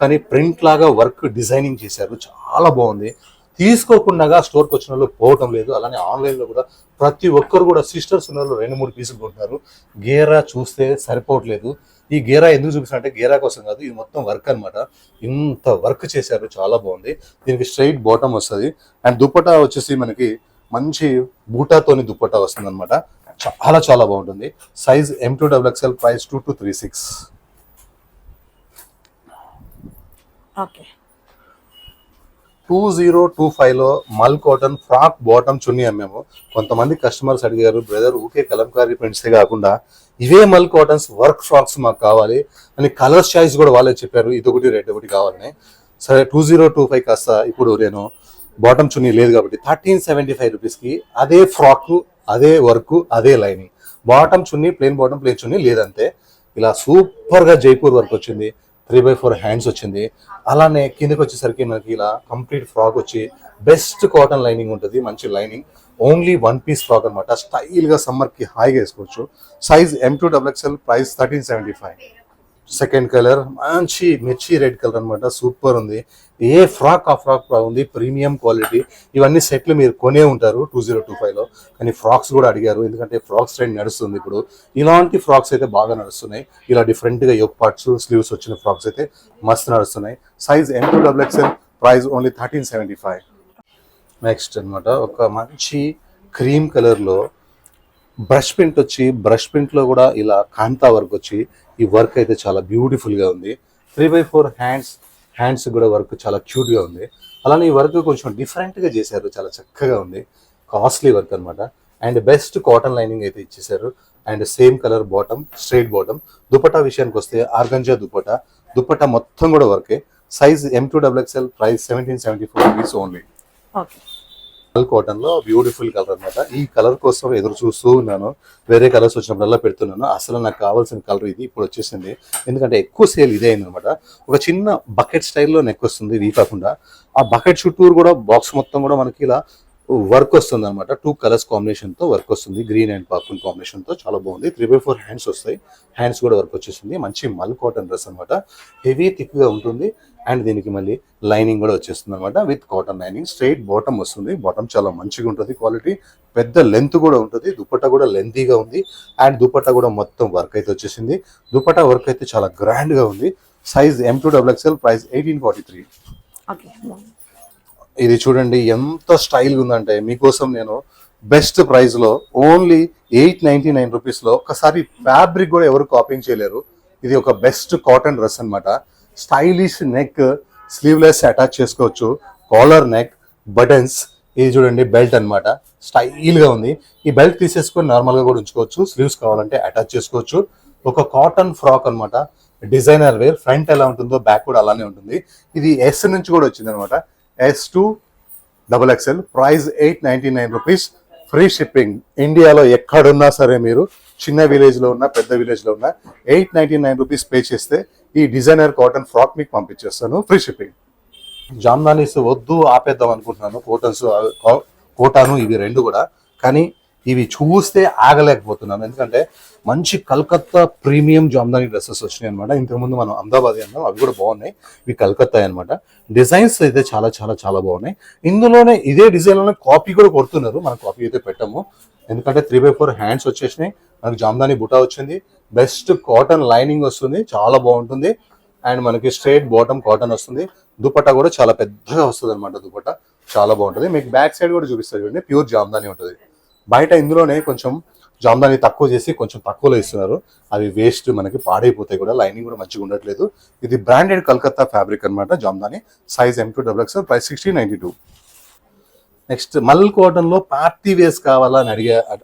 కానీ ప్రింట్ లాగా వర్క్ డిజైనింగ్ చేశారు, చాలా బాగుంది. తీసుకోకుండా స్టోర్కి వచ్చిన వాళ్ళు పోవటం లేదు. అలానే ఆన్లైన్లో కూడా ప్రతి ఒక్కరు కూడా సిస్టర్స్ ఉన్న వాళ్ళు 2-3 పీసులు కొంటున్నారు. గేరా చూస్తే సరిపోవట్లేదు. ఈ గేరా ఎందుకు చూపిస్తున్నా అంటే గేరా కోసం కాదు, ఇది మొత్తం వర్క్ అనమాట. ఇంత వర్క్ చేశారు, చాలా బాగుంది. దీనికి స్ట్రైట్ బాటమ్ వస్తుంది. అండ్ దుపట్టా వచ్చేసి మనకి మంచి బూటాతోని దుపట్టా వస్తుంది అనమాట, చాలా చాలా బాగుంటుంది. Size M2XXL, price 2236. ఓకే. 2025లో మల్ కాటన్ ఫ్రాక్ బాటమ్ చున్నీ అమ్మాము. కొంతమంది కస్టమర్స్ అడిగారు, బ్రదర్ ఊకే కలంకారీ ప్రింట్సే కాకుండా ఇవే మల్ కాటన్స్ వర్క్ ఫ్రాక్స్ మాకు కావాలి అని కలర్స్ చాయిస్ కూడా వాళ్ళే చెప్పారు, ఇదొకటి రెడ్ ఒకటి కావాలని. సరే 2025 కాస్త ఇప్పుడు నేను బాటమ్ చున్నీ లేదు కాబట్టి 1375 రూపీస్కి అదే ఫ్రాక్, అదే వర్క్, అదే లైనింగ్. బాటమ్ చున్నీ ప్లెయిన్ బాటమ్, ప్లెయిన్ చున్నీ లేదంతే. ఇలా సూపర్గా జైపూర్ వర్క్ వచ్చింది, 3/4 హ్యాండ్స్ వచ్చింది. అలానే కిందకి వచ్చేసరికి మనకి ఇలా కంప్లీట్ ఫ్రాక్ వచ్చి బెస్ట్ కాటన్ లైనింగ్ ఉంటుంది, మంచి లైనింగ్. ఓన్లీ 1 పీస్ ఫ్రాక్ అనమాట, స్టైల్ గా సమ్మర్ కి హాయిగా వేసుకోవచ్చు. Size M2XXL, price 1375. Second colour మంచి మిర్చి రెడ్ కలర్ అనమాట, సూపర్ ఉంది. ఏ ఫ్రాక్ ఆ ఫ్రాక్ ఉంది, ప్రీమియం క్వాలిటీ. ఇవన్నీ సెట్లు మీరు కొనే ఉంటారు 2025లో, కానీ ఫ్రాక్స్ కూడా అడిగారు, ఎందుకంటే ఫ్రాక్స్ ట్రెండ్ నడుస్తుంది ఇప్పుడు. ఇలాంటి ఫ్రాక్స్ అయితే బాగా నడుస్తున్నాయి. ఇలా డిఫరెంట్ గా యోక్ పార్ట్స్, స్లీవ్స్ వచ్చిన ఫ్రాక్స్ అయితే మస్తు నడుస్తున్నాయి. Size M2XXL, price only 1375. Next అనమాట ఒక మంచి క్రీమ్ కలర్ లో బ్రష్ ప్రింట్ వచ్చి, బ్రష్ ప్రింట్ లో కూడా ఇలా కాంతా వర్క్ వచ్చి, ఈ వర్క్ అయితే చాలా బ్యూటిఫుల్ గా ఉంది. 3/4 హ్యాండ్స్ కూడా వర్క్ చాలా క్యూట్ గా ఉంది. అలానే ఈ వర్క్ కొంచెం డిఫరెంట్ గా చేశారు, చాలా చక్కగా ఉంది. కాస్ట్లీ వర్క్ అనమాట. అండ్ బెస్ట్ కాటన్ లైనింగ్ అయితే ఇచ్చేసారు. And same colour bottom, straight bottom. Dupatta విషయానికి వస్తే ఆర్గంజా దుపట్టా, దుపట్టా మొత్తం కూడా వర్కే. Size M2XXL, price 1774 rupees only. మల్ కాటన్ లో బ్యూటిఫుల్ కలర్ అనమాట. ఈ కలర్ కోసం ఎదురు చూస్తూ ఉన్నాను, వేరే కలర్స్ వచ్చినప్పుడల్లా పెడుతున్నాను. అసలు నాకు కావాల్సిన కలర్ ఇది ఇప్పుడు వచ్చేసింది, ఎందుకంటే ఎక్కువ సేల్ ఇదే అయింది అనమాట. ఒక చిన్న బకెట్ స్టైల్లో నెక్ వస్తుంది, ఇవి కాకుండా ఆ బకెట్ చుట్టూరు కూడా బాక్స్ మొత్తం కూడా మనకి ఇలా వర్క్ వస్తుంది అనమాట. 2 కలర్స్ కాంబినేషన్ తో వర్క్ వస్తుంది, గ్రీన్ అండ్ పర్పుల్ కాంబినేషన్ తో, చాలా బాగుంది. 3/4 హ్యాండ్స్ వస్తాయి, హ్యాండ్స్ కూడా వర్క్ వచ్చేసింది. మంచి మల్ కాటన్ డ్రెస్ అనమాట, హెవీ థిక్ గా ఉంటుంది. అండ్ దీనికి మళ్ళీ లైనింగ్ కూడా వచ్చేస్తుంది అనమాట, with cotton lining. Straight bottom వస్తుంది, బాటమ్ చాలా మంచిగా ఉంటుంది, క్వాలిటీ పెద్ద లెంత్ కూడా ఉంటుంది. దుపట్టా కూడా లెంతీగా ఉంది. అండ్ దుపట్టా కూడా మొత్తం వర్క్ అయితే వచ్చేసింది. దుపట్టా వర్క్ అయితే చాలా గ్రాండ్ గా ఉంది. Size M2XXL, price 1843. ఇది చూడండి ఎంత స్టైల్గా ఉందంటే, మీకోసం నేను బెస్ట్ ప్రైస్లో ఓన్లీ 899 రూపీస్లో, ఒకసారి ఫ్యాబ్రిక్ కూడా ఎవరు కాపింగ్ చేయలేరు. ఇది ఒక బెస్ట్ కాటన్ డ్రెస్ అనమాట. స్టైలిష్ నెక్, స్లీవ్లెస్ అటాచ్ చేసుకోవచ్చు, కాలర్ నెక్, బటన్స్. ఇది చూడండి బెల్ట్ అనమాట, స్టైల్గా ఉంది. ఈ బెల్ట్ తీసేసుకొని నార్మల్గా కూడా ఉంచుకోవచ్చు, స్లీవ్స్ కావాలంటే అటాచ్ చేసుకోవచ్చు. ఒక కాటన్ ఫ్రాక్ అనమాట, డిజైనర్ వేర్. ఫ్రంట్ ఎలా ఉంటుందో బ్యాక్ కూడా అలానే ఉంటుంది. ఇది ఎస్ నుంచి కూడా వచ్చింది అనమాట, S2XXL. Price 899 rupees, free shipping. ఇండియాలో ఎక్కడున్నా సరే, మీరు చిన్న విలేజ్లో ఉన్నా పెద్ద విలేజ్లో ఉన్నా 899 రూపీస్ పే చేస్తే ఈ డిజైనర్ కాటన్ ఫ్రాక్ మీకు పంపించేస్తాను, ఫ్రీ షిప్పింగ్. జామ్దానీస్ వద్దు ఆపేద్దాం అనుకుంటున్నాను, కోటాను ఇవి రెండు కూడా, కానీ ఇవి చూస్తే ఆగలేకపోతున్నాను. ఎందుకంటే మంచి కలకత్తా ప్రీమియం జామ్దానీ డ్రెస్సెస్ వచ్చినాయి అనమాట. ఇంతకుముందు మనం అహ్మదాబాద్ అన్నాం, అవి కూడా బాగున్నాయి. ఇవి కలకత్తా అనమాట. డిజైన్స్ అయితే చాలా చాలా చాలా బాగున్నాయి. ఇందులోనే ఇదే డిజైన్లోనే కాపీ కూడా కొడుతున్నారు, మనం కాపీ అయితే పెట్టాము. ఎందుకంటే 3/4 హ్యాండ్స్ వచ్చేసినాయి, మనకి జామ్దానీ బుటా వచ్చింది, బెస్ట్ కాటన్ లైనింగ్ వస్తుంది, చాలా బాగుంటుంది. అండ్ మనకి స్ట్రైట్ బాటమ్ కాటన్ వస్తుంది. దుపట్టా కూడా చాలా పెద్దగా వస్తుంది అనమాట, దుపట్టా చాలా బాగుంటుంది. మీకు బ్యాక్ సైడ్ కూడా చూపిస్తారు చూడండి, ప్యూర్ జామ్దానీ ఉంటుంది. బయట ఇందులోనే కొంచెం జామ్దానీ తక్కువ చేసి కొంచెం తక్కువలో ఇస్తున్నారు, అవి వేస్ట్, మనకి పాడైపోతాయి కూడా, లైనింగ్ కూడా మంచిగా ఉండట్లేదు. ఇది బ్రాండెడ్ కలకత్తా ఫ్యాబ్రిక్ అనమాట, Jamdani. Size M2XXL, price 1692. Next mul cotton లో పార్టీ వేర్స్ కావాలని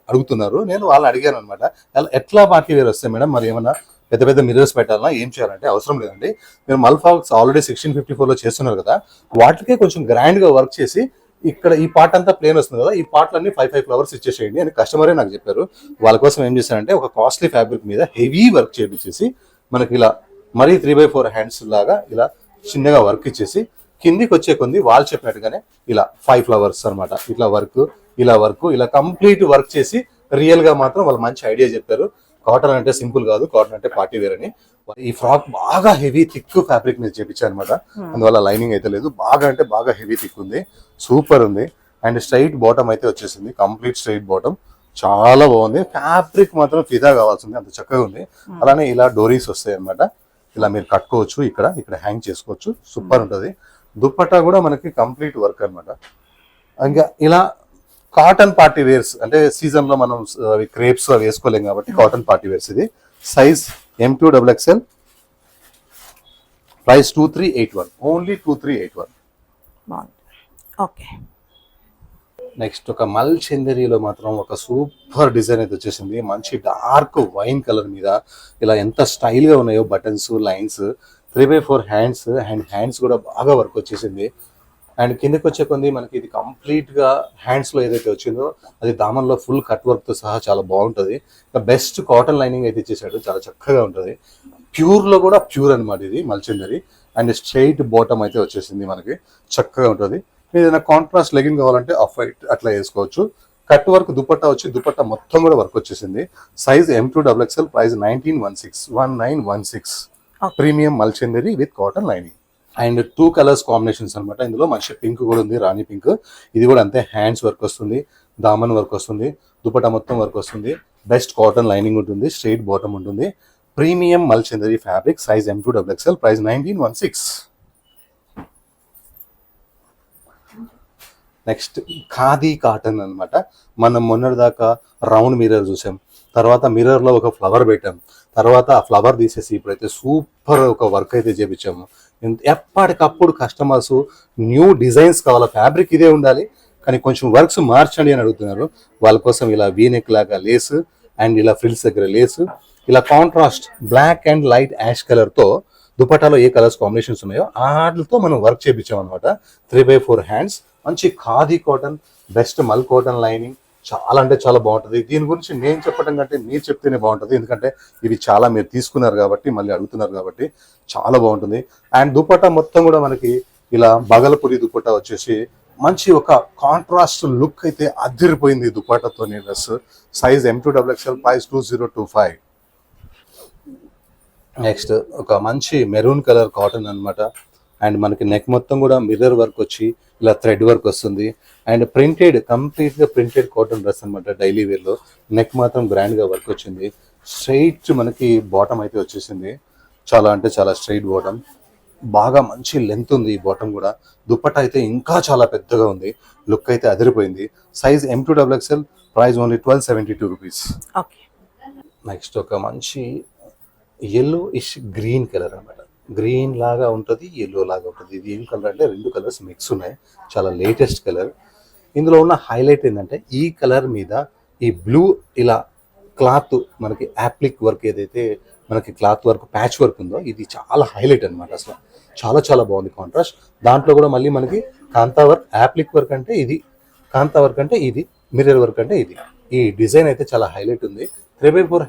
అడుగుతున్నారు. నేను వాళ్ళని అడిగాను అనమాట, ఎట్లా పార్టీ వేర్ వస్తాయి మేడం, మరి ఏమన్నా పెద్ద పెద్ద మిర్రర్స్ పెట్టాలన్నా ఏం చేయాలంటే, అవసరం లేదండి. మీరు మల్ ఫాక్స్ ఆల్రెడీ 1654 లో చేస్తున్నారు కదా, వాటికే కొంచెం గ్రాండ్ గా వర్క్ చేసి, ఇక్కడ ఈ పార్ట్ అంతా ప్లేన్ వస్తుంది కదా, ఈ పార్ట్లన్నీ 5 ఫ్లవర్స్ ఇచ్చేసేయండి అని కస్టమరే నాకు చెప్పారు. వాళ్ళ కోసం ఏం చేశారంటే, ఒక కాస్ట్లీ ఫ్యాబ్రిక్ మీద హెవీ వర్క్ చేపించేసి, మనకి ఇలా మరీ 3/4 హ్యాండ్స్ లాగా ఇలా చిన్నగా వర్క్ ఇచ్చేసి, కిందికి వచ్చే కొంది వాళ్ళు చెప్పినట్టుగానే ఇలా 5 ఫ్లవర్స్ అనమాట, ఇట్లా వర్క్, ఇలా కంప్లీట్ వర్క్ చేసి, రియల్ గా మాత్రం వాళ్ళు మంచి ఐడియా చెప్పారు. కాటన్ అంటే సింపుల్ కాదు, కాటన్ అంటే పార్టీ వేర్ అని. ఈ ఫ్రాక్ బాగా హెవీ థిక్ ఫ్యాబ్రిక్ మీద చేపించారు అనమాట, అందువల్ల లైనింగ్ అయితే లేదు. బాగా అంటే బాగా హెవీ థిక్ ఉంది, సూపర్ ఉంది. అండ్ స్ట్రైట్ బాటమ్ అయితే వచ్చేసింది, కంప్లీట్ స్ట్రైట్ బాటమ్, చాలా బాగుంది. ఫ్యాబ్రిక్ మాత్రం ఫిదా కావాల్సింది, అంత చక్కగా ఉంది. అలానే ఇలా డోరీస్ వస్తాయి అనమాట, ఇలా మీరు కట్టుకోవచ్చు, ఇక్కడ హ్యాంగ్ చేసుకోవచ్చు, సూపర్ ఉంటుంది. దుప్పట్టా కూడా మనకి కంప్లీట్ వర్క్ అనమాట. ఇంకా ఇలా కాటన్ పార్టీ వేర్స్ అంటే సీజన్ లో మనం క్రేప్స్ అవి వేసుకోలేం కాబట్టి కాటన్ పార్టీ వేర్స్. ఇది size M2XXL, price 2381, only 2381. Okay. Next ఒక మల్ చందేరిలో మాత్రం ఒక సూపర్ డిజైన్ అయితే వచ్చేసింది, మంచి డార్క్ వైన్ కలర్ మీద. ఇలా ఎంత స్టైల్ గా ఉన్నాయో buttons, lines, 3/4 hands, and hands కూడా బాగా వర్క్ వచ్చేసింది. అండ్ కిందకి వచ్చే కొంది మనకి ఇది కంప్లీట్ గా హ్యాండ్స్ లో ఏదైతే వచ్చిందో అది దామన్లో ఫుల్ కట్ వర్క్ తో సహా చాలా బాగుంటది. బెస్ట్ కాటన్ లైనింగ్ అయితే ఇచ్చేసాడు, చాలా చక్కగా ఉంటది. ప్యూర్ లో కూడా ప్యూర్ అనమాట ఇది మల్చందరి. అండ్ స్ట్రైట్ బాటమ్ అయితే వచ్చేసింది, మనకి చక్కగా ఉంటుంది. మీరు ఏదైనా కాంట్రాస్ట్ లెగిన్ కావాలంటే ఆఫ్ వైట్ అట్లా వేసుకోవచ్చు. కట్ వర్క్ దుపట్టా వచ్చి, దుపట్టా మొత్తం కూడా వర్క్ వచ్చేసింది. Size M2XXL, price 1916. ప్రీమియం మల్చందరి with cotton lining. And 2 colours combinations అనమాట. ఇందులో మంచి పింక్ కూడా ఉంది, రాణి పింక్. ఇది కూడా అంతే, హ్యాండ్స్ వర్క్ వస్తుంది, దామన్ వర్క్ వస్తుంది, దుపట్టా మొత్తం వర్క్ వస్తుంది. బెస్ట్ కాటన్ లైనింగ్ ఉంటుంది, స్ట్రైట్ బాటమ్ ఉంటుంది. ప్రీమియం మల్చందరి fabric, size M2XXL, price 1916. Next khadi cotton అనమాట. మనం మొన్నటిదాకా రౌండ్ మిర్రర్ చూసాం, తర్వాత మిర్రర్ లో ఒక ఫ్లవర్ పెట్టాం, తర్వాత ఆ ఫ్లవర్ తీసేసి ఇప్పుడైతే సూపర్ ఒక వర్క్ అయితే చేపించాము. ఎప్పటికప్పుడు కస్టమర్స్ న్యూ డిజైన్స్ కావాలా, ఫ్యాబ్రిక్ ఇదే ఉండాలి కానీ కొంచెం వర్క్స్ మార్చండి అని అడుగుతున్నారు. వాళ్ళ కోసం ఇలా వీనెక్ లాగా లేస్, అండ్ ఇలా ఫ్రిల్స్ దగ్గర లేస్, ఇలా contrast black and light ash colour తో దుపట్టాలో ఏ కలర్స్ కాంబినేషన్స్ ఉన్నాయో వాటితో మనం వర్క్ చేపించాం అనమాట. 3/4 హ్యాండ్స్, మంచి ఖాదీ కాటన్, బెస్ట్ మల్ కాటన్ లైనింగ్, చాలా అంటే చాలా బాగుంటుంది. దీని గురించి నేను చెప్పడం కంటే మీరు చెప్తేనే బాగుంటుంది, ఎందుకంటే ఇవి చాలా మీరు తీసుకున్నారు కాబట్టి, మళ్ళీ అడుగుతున్నారు కాబట్టి చాలా బాగుంటుంది. అండ్ దుపట్టా మొత్తం కూడా మనకి ఇలా బగలపురి దుపట్టా వచ్చేసి మంచి ఒక కాంట్రాస్ట్ లుక్ అయితే అదిరిపోయింది దుపట్టాతో dress. Size M2XXL, price 2025. Next ఒక మంచి మెరూన్ కలర్ కాటన్ అనమాట. అండ్ మనకి నెక్ మొత్తం కూడా మిర్రర్ వర్క్ వచ్చి ఇలా థ్రెడ్ వర్క్ వస్తుంది. అండ్ ప్రింటెడ్, కంప్లీట్ గా ప్రింటెడ్ కాటన్ డ్రెస్ అనమాట. డైలీ వేర్ లో నెక్ మాత్రం గ్రాండ్ గా వర్క్ వచ్చింది. స్ట్రైట్ మనకి బాటమ్ అయితే వచ్చేసింది, చాలా అంటే చాలా స్ట్రైట్ బాటమ్. బాగా మంచి లెంత్ ఉంది ఈ బాటమ్ కూడా. దుపట్టా అయితే ఇంకా చాలా పెద్దగా ఉంది, లుక్ అయితే అదిరిపోయింది. Size M2XXL, price only 1272 rupees. Okay. Next ఒక మంచి ఎల్లో ఇష్ గ్రీన్ కలర్ అనమాట. గ్రీన్ లాగా ఉంటుంది, ఎల్లో లాగా ఉంటుంది. ఇది ఏం కలర్ అంటే రెండు కలర్స్ మిక్స్ ఉన్నాయి, చాలా లేటెస్ట్ కలర్. ఇందులో ఉన్న హైలైట్ ఏంటంటే ఈ కలర్ మీద ఈ బ్లూ ఇలా క్లాత్ మనకి యాప్లిక్ వర్క్ ఏదైతే మనకి క్లాత్ వర్క్ ప్యాచ్ వర్క్ ఉందో ఇది చాలా హైలైట్ అనమాట. అసలు చాలా చాలా బాగుంది కాంట్రాస్ట్. దాంట్లో కూడా మళ్ళీ మనకి కాంతా వర్క్, యాప్లిక్ వర్క్ అంటే ఇది, కాంతా వర్క్ అంటే ఇది, మిర్రర్ వర్క్ అంటే ఇది. ఈ డిజైన్ అయితే చాలా హైలైట్ ఉంది. 3x4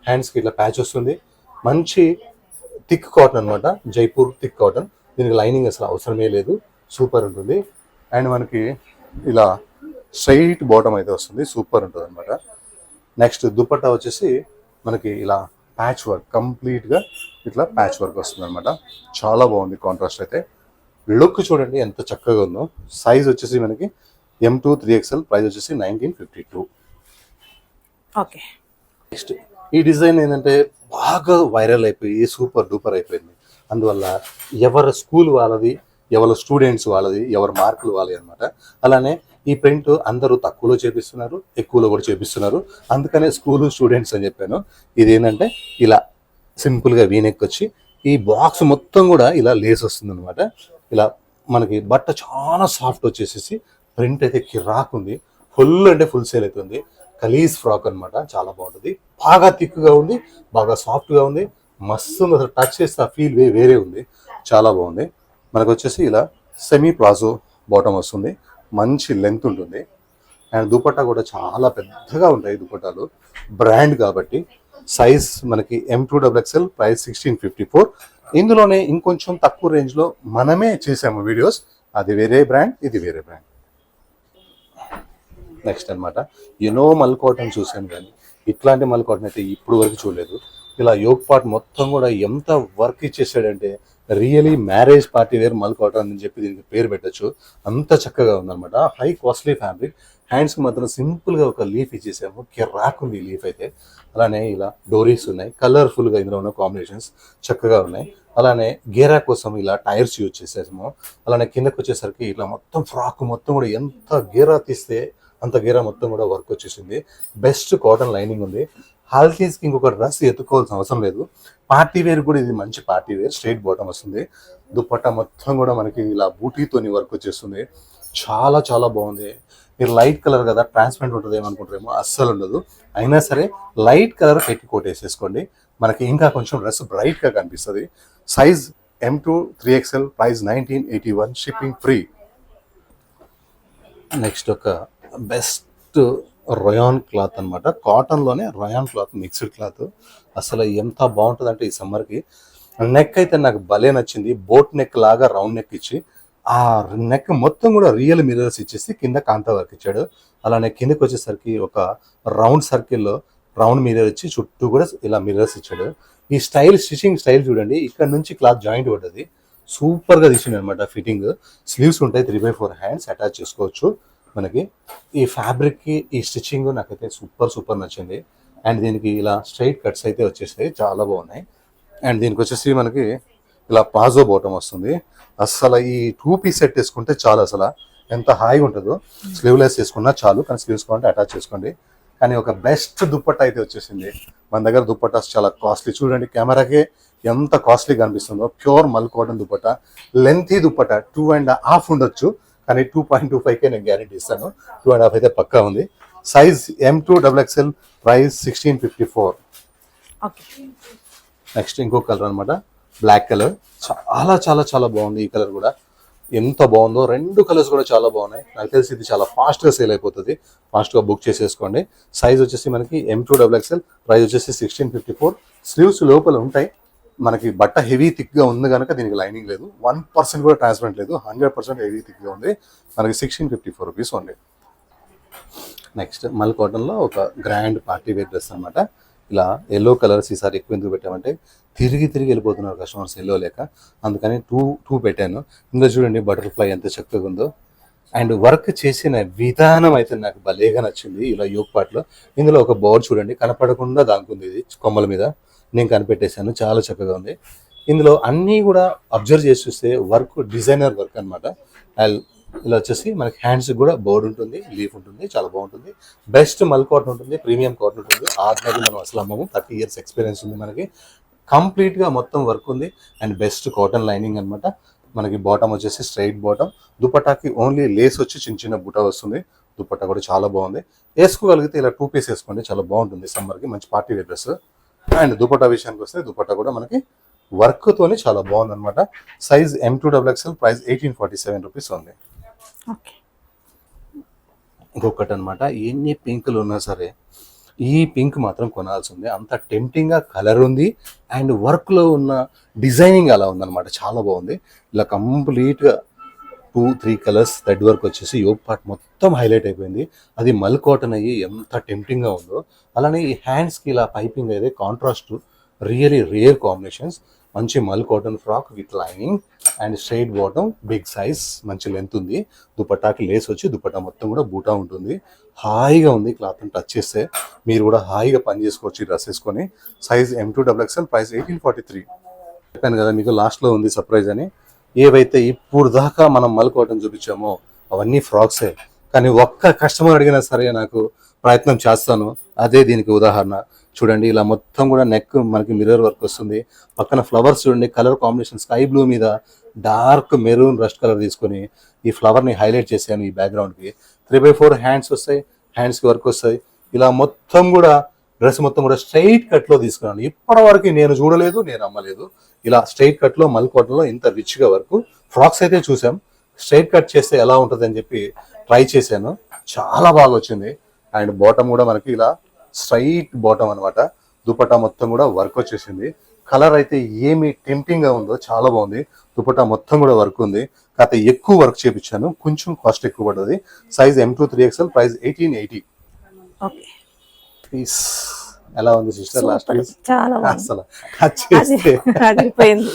హ్యాండ్స్కి ఇట్లా ప్యాచ్ వస్తుంది. మంచి థిక్ కాటన్ అనమాట, జైపూర్ థిక్ కాటన్. దీనికి లైనింగ్ అసలు అవసరమే లేదు, సూపర్ ఉంటుంది. అండ్ మనకి ఇలా స్ట్రైట్ బాటమ్ అయితే వస్తుంది, సూపర్ ఉంటుంది అనమాట. నెక్స్ట్ దుపట్టా వచ్చేసి మనకి ఇలా ప్యాచ్ వర్క్, కంప్లీట్గా ఇట్లా ప్యాచ్ వర్క్ వస్తుంది అనమాట. చాలా బాగుంది కాంట్రాస్ట్ అయితే. లుక్ చూడండి ఎంత చక్కగా ఉందో. సైజ్ వచ్చేసి మనకి M2 3XL, ప్రైస్ వచ్చేసి 1952. ఓకే. నెక్స్ట్ ఈ డిజైన్ ఏంటంటే బాగా వైరల్ అయిపోయి సూపర్ డూపర్ అయిపోయింది. అందువల్ల ఎవరి స్కూల్ వాళ్ళది, ఎవరి స్టూడెంట్స్ వాళ్ళది, ఎవరి మార్కులు వాళ్ళది అనమాట. అలానే ఈ ప్రింట్ అందరూ తక్కువలో చేపిస్తున్నారు, ఎక్కువలో కూడా చేపిస్తున్నారు. అందుకనే స్కూల్ స్టూడెంట్స్ అని చెప్పాను. ఇది ఏంటంటే ఇలా సింపుల్గా వీనెక్ వచ్చి ఈ బాక్స్ మొత్తం కూడా ఇలా లేస్ వస్తుంది అనమాట. ఇలా మనకి బట్ట చాలా సాఫ్ట్ వచ్చేసేసి ప్రింట్ అయితే కిరాక్ ఉంది. ఫుల్ అంటే ఫుల్ సేల్ అవుతుంది. కలీజ్ ఫ్రాక్ అనమాట, చాలా బాగుంటుంది. బాగా థిక్గా ఉంది, బాగా సాఫ్ట్గా ఉంది, మస్తు ఉంది. అసలు టచ్ చేస్తే ఆ ఫీల్ వేరే ఉంది, చాలా బాగుంది. మనకు వచ్చేసి ఇలా సెమీ ప్లాజో బాటమ్ వస్తుంది, మంచి లెంత్ ఉంటుంది. అండ్ దుపట్టా కూడా చాలా పెద్దగా ఉంటాయి దుపట్టాలు, బ్రాండ్ కాబట్టి. సైజ్ మనకి M2XXL, ప్రైస్ 1654. ఇందులోనే ఇంకొంచెం తక్కువ రేంజ్లో మనమే చేసాము వీడియోస్, అది వేరే బ్రాండ్, ఇది వేరే బ్రాండ్. నెక్స్ట్ అనమాట మల్ కాటన్ చూసాను, కానీ ఇట్లాంటి మల్ కాటన్ అయితే ఇప్పుడు వరకు చూడలేదు. ఇలా యోగ్ పార్ట్ మొత్తం కూడా ఎంత వర్క్ ఇచ్చేసాడంటే really marriage party wear mul cotton అని చెప్పి దీనికి పేరు పెట్టచ్చు, అంత చక్కగా ఉందన్నమాట. High costly fabric. హ్యాండ్స్కి మాత్రం సింపుల్గా ఒక లీఫ్ ఇచ్చేసాము, కిరాక్ ఉంది ఈ లీఫ్ అయితే. అలానే ఇలా డోరీస్ ఉన్నాయి, కలర్ఫుల్గా ఇందులో ఉన్న కాంబినేషన్స్ చక్కగా ఉన్నాయి. అలానే గేరా కోసం ఇలా టైర్స్ యూజ్ చేసేసాము. అలానే కిందకు వచ్చేసరికి ఇట్లా మొత్తం ఫ్రాక్ మొత్తం కూడా ఎంత గేరా తీస్తే అంత గేరా మొత్తం కూడా వర్క్ వచ్చేసింది. బెస్ట్ కాటన్ లైనింగ్ ఉంది. హాల్తీస్కి ఇంకొక డ్రెస్ ఎత్తుకోవాల్సిన అవసరం లేదు. పార్టీ వేర్ కూడా ఇది మంచి పార్టీ వేర్, స్ట్రైట్ బాటమ్ వస్తుంది. దుపట్టా మొత్తం కూడా మనకి ఇలా బూటీతోని వర్క్ వచ్చేస్తుంది, చాలా చాలా బాగుంది. మీరు లైట్ కలర్ కదా ట్రాన్స్పరెంట్ ఉంటుంది ఏమనుకుంటారేమో, అస్సలు ఉండదు. అయినా సరే లైట్ కలర్ పెట్టి కోట్ వేసేసుకోండి, మనకి ఇంకా కొంచెం డ్రెస్ బ్రైట్గా కనిపిస్తుంది. Size M2 3XL, price 1981, shipping free. Next ఒక బెస్ట్ రయాన్ క్లాత్ అనమాట, కాటన్లోనే రయాన్ క్లాత్, మిక్స్డ్ క్లాత్. అసలు ఎంత బాగుంటుంది అంటే ఈ సమ్మర్కి. నెక్ అయితే నాకు భలే నచ్చింది, బోట్ నెక్ లాగా రౌండ్ నెక్ ఇచ్చి ఆ నెక్ మొత్తం కూడా రియల్ మిర్రర్స్ ఇచ్చేసి కింద కాంతా వర్క్ ఇచ్చాడు. అలానే కిందకి వచ్చేసరికి ఒక రౌండ్ సర్కిల్లో రౌండ్ మిర్రర్ ఇచ్చి చుట్టూ కూడా ఇలా మిర్రర్స్ ఇచ్చాడు. ఈ స్టైల్, స్టిచింగ్ స్టైల్ చూడండి, ఇక్కడ నుంచి క్లాత్ జాయింట్ పడ్డది, సూపర్గా తీసిండు అనమాట. ఫిట్టింగ్ స్లీవ్స్ ఉంటాయి, 3x4 హ్యాండ్స్ అటాచ్ చేసుకోవచ్చు. మనకి ఈ ఫ్యాబ్రిక్కి ఈ స్టిచ్చింగ్ నాకైతే సూపర్ నచ్చింది. అండ్ దీనికి ఇలా స్ట్రైట్ కట్స్ అయితే వచ్చేసాయి, చాలా బాగున్నాయి. అండ్ దీనికి వచ్చేసి మనకి ఇలా ప్లాజో బాటమ్ వస్తుంది. అసలు ఈ 2 పీస్ సెట్ వేసుకుంటే చాలు, అసలు ఎంత హాయిగా ఉంటుందో. స్లీవ్లెస్ వేసుకున్నా చాలు, కానీ స్లీవ్స్ కావాలంటే అటాచ్ చేసుకోండి. కానీ ఒక బెస్ట్ దుప్పట్టా అయితే వచ్చేసింది. మన దగ్గర దుప్పట్టాస్ చాలా కాస్ట్లీ, చూడండి కెమెరాకే ఎంత కాస్ట్లీ కనిపిస్తుందో. ప్యూర్ మల్ కాటన్ దుప్పట్టా, లెంతీ దుప్పట్టా, 2.5 ఉండొచ్చు, కానీ 2.25కే నేను గ్యారెంటీ ఇస్తాను. 2.5 అయితే పక్కా ఉంది. Size M2XXL, price 1654. నెక్స్ట్ ఇంకో కలర్ అనమాట, బ్లాక్ కలర్. చాలా చాలా చాలా బాగుంది ఈ కలర్ కూడా, ఎంత బాగుందో. రెండు కలర్స్ కూడా చాలా బాగున్నాయి. నాకు తెలిసి ఇది చాలా ఫాస్ట్గా సేల్ అయిపోతుంది, ఫాస్ట్గా బుక్ చేసేసుకోండి. సైజ్ వచ్చేసి మనకి M2XXL, ప్రైస్ వచ్చేసి 1654. స్లీవ్స్ లోపల ఉంటాయి. మనకి బట్ట హెవీ థిక్గా ఉంది కనుక దీనికి లైనింగ్ లేదు, 1% కూడా ట్రాన్స్పరెంట్ లేదు, 100% హెవీ థిక్గా ఉంది. మనకి 1654 రూపీస్ ఓన్లీ. నెక్స్ట్ మల్ కాటన్లో ఒక గ్రాండ్ పార్టీ వేర్ డ్రెస్ అనమాట. ఇలా ఎల్లో కలర్స్ ఈసారి ఎక్కువ ఎందుకు పెట్టామంటే తిరిగి వెళ్ళిపోతున్నారు కస్టమర్స్ ఎల్లో లేక, అందుకని టూ పెట్టాను. ఇందులో చూడండి బటర్ఫ్లై ఎంత చక్కగా ఉందో. అండ్ వర్క్ చేసిన విధానం అయితే నాకు భలేగా నచ్చింది. ఇలా యోగ్ పార్ట్లో ఇందులో ఒక బోర్డ్ చూడండి, కనపడకుండా దాంకుంది, ఇది కొమ్మల మీద నేను కనిపెట్టేశాను, చాలా చక్కగా ఉంది. ఇందులో అన్నీ కూడా అబ్జర్వ్ చేసి చూస్తే వర్క్ డిజైనర్ వర్క్ అనమాట. ఇలా వచ్చేసి మనకి హ్యాండ్స్ కూడా బోర్డ్ ఉంటుంది, లీఫ్ ఉంటుంది, చాలా బాగుంటుంది. బెస్ట్ మల్ కాటన్ ఉంటుంది, ప్రీమియం కాటన్ ఉంటుంది. ఆర్డినరీ మనం అసలు అమ్మము, 30 years ఎక్స్పీరియన్స్ ఉంది మనకి. కంప్లీట్గా మొత్తం వర్క్ ఉంది అండ్ బెస్ట్ కాటన్ లైనింగ్ అనమాట. మనకి బాటమ్ వచ్చేసి స్ట్రైట్ బాటమ్, దుపట్టాకి ఓన్లీ లేస్ వచ్చి చిన్న చిన్న బుట్ట వస్తుంది. దుపట్టా కూడా చాలా బాగుంది. వేసుకోగలిగితే ఇలా 2 piece వేసుకోండి, చాలా బాగుంటుంది సమ్మర్కి, మంచి party wear dress. And dupatta విషయానికి వస్తే దుపట్టా కూడా మనకి వర్క్తోనే చాలా బాగుంది అనమాట. సైజ్ M2XXL, ప్రైస్ 1847 రూపీస్ ఉంది. ఓకే. ఇంకొకటి అనమాట, ఎన్ని పింకులు ఉన్నా సరే ఈ పింక్ మాత్రం కొనాల్సిందే, అంత టెంప్టింగ్గా కలర్ ఉంది అండ్ వర్క్లో ఉన్న డిజైనింగ్ అలా ఉందన్నమాట, చాలా బాగుంది. ఇలా కంప్లీట్గా 2-3 కలర్స్ థ్రెడ్ వర్క్ వచ్చేసి యోగ్ పార్ట్ మొత్తం హైలైట్ అయిపోయింది. అది మల్ కాటన్ అయ్యి ఎంత టెంప్టింగ్గా ఉందో. అలానే ఈ హ్యాండ్స్కి ఇలా పైపింగ్ అయితే కాంట్రాస్ట్, రియలీ రేర్ కాంబినేషన్స్. మంచి మల్ cotton frock with lining and straight bottom, big size, మంచి లెంత్ ఉంది. దుపట్టాకి లేస్ వచ్చి దుపట్టా మొత్తం కూడా బూటా ఉంటుంది. హాయిగా ఉంది, క్లాత్ని టచ్ చేస్తే మీరు కూడా హాయిగా పని చేసుకోవచ్చు ఈ డ్రెస్ వేసుకొని. Size M2XXL, price 1843. చెప్పాను కదా మీకు లాస్ట్లో ఉంది సర్ప్రైజ్ అని. ఏవైతే ఇప్పుడు దాకా మనం మల్ కాటన్ చూపించామో అవన్నీ ఫ్రాక్సే, కానీ ఒక్క కస్టమర్ అడిగినా సరే నాకు ప్రయత్నం చేస్తాను. అదే దీనికి ఉదాహరణ. చూడండి, ఇలా మొత్తం కూడా నెక్ మనకి మిర్రర్ వర్క్ వస్తుంది. పక్కన ఫ్లవర్స్ చూడండి, కలర్ కాంబినేషన్ స్కై బ్లూ మీద డార్క్ మెరూన్ రస్ట్ కలర్ తీసుకొని ఈ ఫ్లవర్ని హైలైట్ చేశాను ఈ బ్యాక్గ్రౌండ్కి. 3/4 హ్యాండ్స్ వస్తాయి, హ్యాండ్స్కి వర్క్ వస్తాయి. ఇలా మొత్తం కూడా డ్రెస్ మొత్తం కూడా స్ట్రైట్ కట్లో తీసుకున్నాను. ఇప్పటివరకు నేను చూడలేదు, నేను అమ్మలేదు. ఇలా స్ట్రైట్ కట్లో మల్ కాటన్లో ఇంత రిచ్గా వర్క్. ఫ్రాక్స్ అయితే చూసాం, స్ట్రైట్ కట్ చేస్తే ఎలా ఉంటుంది అని చెప్పి ట్రై చేశాను, చాలా బాగా వచ్చింది. అండ్ బాటమ్ కూడా మనకి ఇలా స్ట్రైట్ బాటమ్ అనమాట. దుపట్టా మొత్తం కూడా వర్క్ వచ్చేసింది. కలర్ అయితే ఏమి టెంప్టింగ్ గా ఉందో, చాలా బాగుంది. దుపట్టా మొత్తం కూడా వర్క్ ఉంది. కాకపోతే ఎక్కువ వర్క్ చేపించాను, కొంచెం కాస్ట్ ఎక్కువ పడుతుంది. Size M2-3XL, price 1880. Okay. Piece ఎలా ఉంది సిస్టర్? లాస్ట్ పీస్ చాలా బాగుంది. అసలు టచ్ చేస్తే అదిరిపోయింది.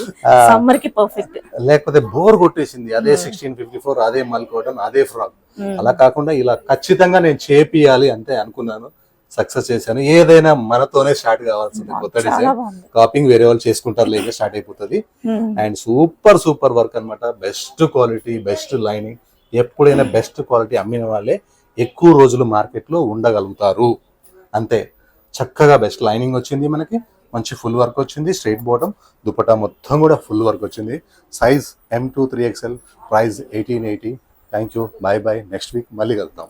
సమ్మర్ కి పర్ఫెక్ట్. లేకపోతే బోర్ కొట్టేసింది. అదే 1654, అదే మల్ కాటన్, అదే ఫ్రాక్. అలా కాకుండా ఇలా ఖచ్చితంగా నేను చేపియాలి అంటే అనుకున్నాను, సక్సెస్ చేశాను. ఏదైనా మనతోనే స్టార్ట్ కావాల్సింది. కొత్త డిజైన్ కాపింగ్ వేరే వాళ్ళు చేసుకుంటారు, లేదా స్టార్ట్ అయిపోతుంది. అండ్ సూపర్ సూపర్ వర్క్ అనమాట. Best quality, best lining. ఎప్పుడైనా బెస్ట్ క్వాలిటీ అమ్మిన వాళ్ళే ఎక్కువ రోజులు మార్కెట్లో ఉండగలుగుతారు, అంతే. చక్కగా బెస్ట్ లైనింగ్ వచ్చింది మనకి, మంచి ఫుల్ వర్క్ వచ్చింది. స్ట్రైట్ బాటమ్, దుపట్టా మొత్తం కూడా ఫుల్ వర్క్ వచ్చింది. Size M2-3XL, price 1880. Thank you, bye bye. Next week మళ్ళీ కలుద్దాం.